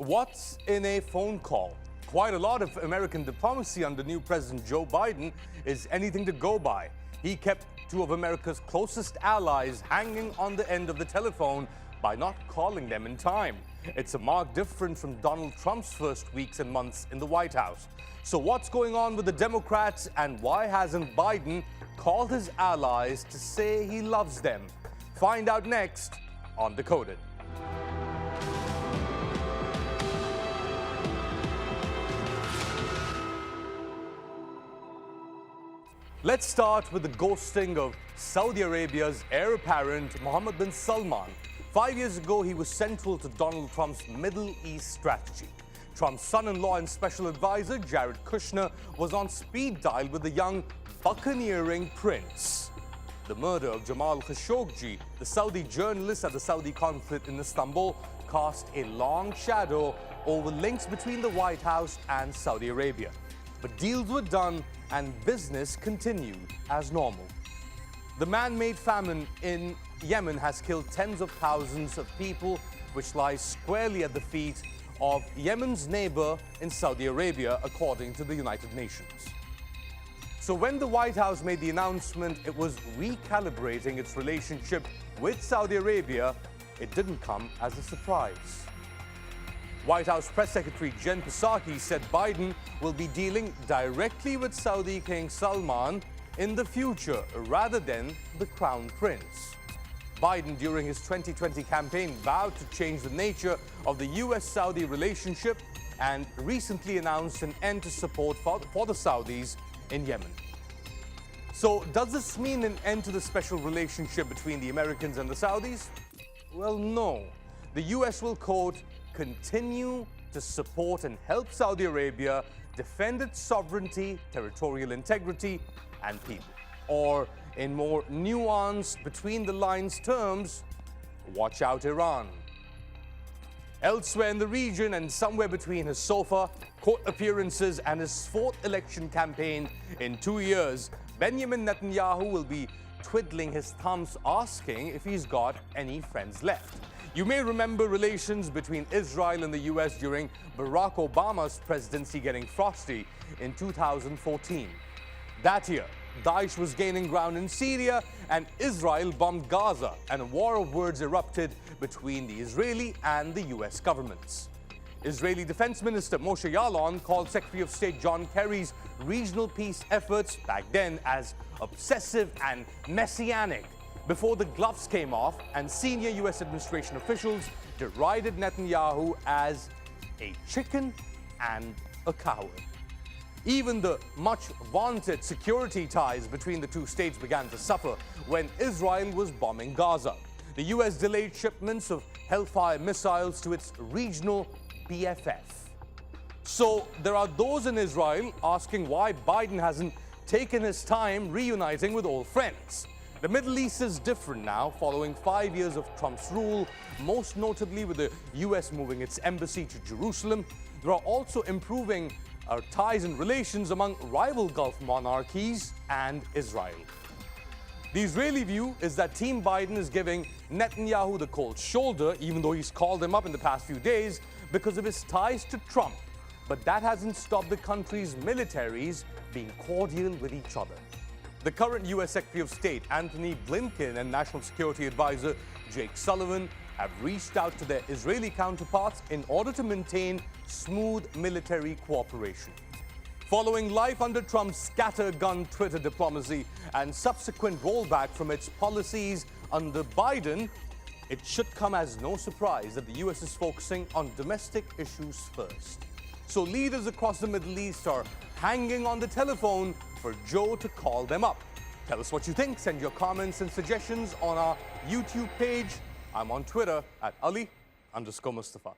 What's in a phone call? Quite a lot of American diplomacy under new President Joe Biden is anything to go by. He kept two of America's closest allies hanging on the end of the telephone by not calling them in time. It's a marked difference from Donald Trump's first weeks and months in the White House. So what's going on with the Democrats, and why hasn't Biden called his allies to say he loves them? Find out next on Decoded. Let's start with the ghosting of Saudi Arabia's heir apparent Mohammed bin Salman. 5 years ago, he was central to Donald Trump's Middle East strategy. Trump's son-in-law and special advisor, Jared Kushner, was on speed dial with the young buccaneering prince. The murder of Jamal Khashoggi, the Saudi journalist at the Saudi consulate in Istanbul, cast a long shadow over links between the White House and Saudi Arabia. But deals were done and business continued as normal. The man-made famine in Yemen has killed tens of thousands of people, which lies squarely at the feet of Yemen's neighbor in Saudi Arabia, according to the United Nations. So when the White House made the announcement it was recalibrating its relationship with Saudi Arabia, it didn't come as a surprise. White House Press Secretary Jen Psaki said Biden will be dealing directly with Saudi King Salman in the future rather than the Crown Prince. Biden, during his 2020 campaign, vowed to change the nature of the US-Saudi relationship and recently announced an end to support for the Saudis in Yemen. So, does this mean an end to the special relationship between the Americans and the Saudis? Well, no. The US will, quote, continue to support and help Saudi Arabia defend its sovereignty, territorial integrity, and people. Or, in more nuanced, between-the-lines terms, watch out Iran. Elsewhere in the region, and somewhere between his sofa, court appearances, and his fourth election campaign in 2 years, Benjamin Netanyahu will be twiddling his thumbs asking if he's got any friends left. You may remember relations between Israel and the US during Barack Obama's presidency getting frosty in 2014. That year, Daesh was gaining ground in Syria and Israel bombed Gaza, and a war of words erupted between the Israeli and the US governments. Israeli Defense Minister Moshe Yaalon called Secretary of State John Kerry's regional peace efforts back then as obsessive and messianic, before the gloves came off and senior US administration officials derided Netanyahu as a chicken and a coward. Even the much-vaunted security ties between the two states began to suffer when Israel was bombing Gaza. The US delayed shipments of Hellfire missiles to its regional BFF. So there are those in Israel asking why Biden hasn't taken his time reuniting with old friends. The Middle East is different now, following 5 years of Trump's rule, most notably with the US moving its embassy to Jerusalem. There are also improving ties and relations among rival Gulf monarchies and Israel. The Israeli view is that Team Biden is giving Netanyahu the cold shoulder, even though he's called him up in the past few days, because of his ties to Trump. But that hasn't stopped the country's militaries being cordial with each other. The current US Secretary of State, Antony Blinken, and National Security Advisor Jake Sullivan have reached out to their Israeli counterparts in order to maintain smooth military cooperation. Following life under Trump's scattergun Twitter diplomacy and subsequent rollback from its policies under Biden, it should come as no surprise that the US is focusing on domestic issues first. So leaders across the Middle East are hanging on the telephone for Joe to call them up. Tell us what you think. Send your comments and suggestions on our YouTube page. I'm on Twitter at Ali_Mustafa.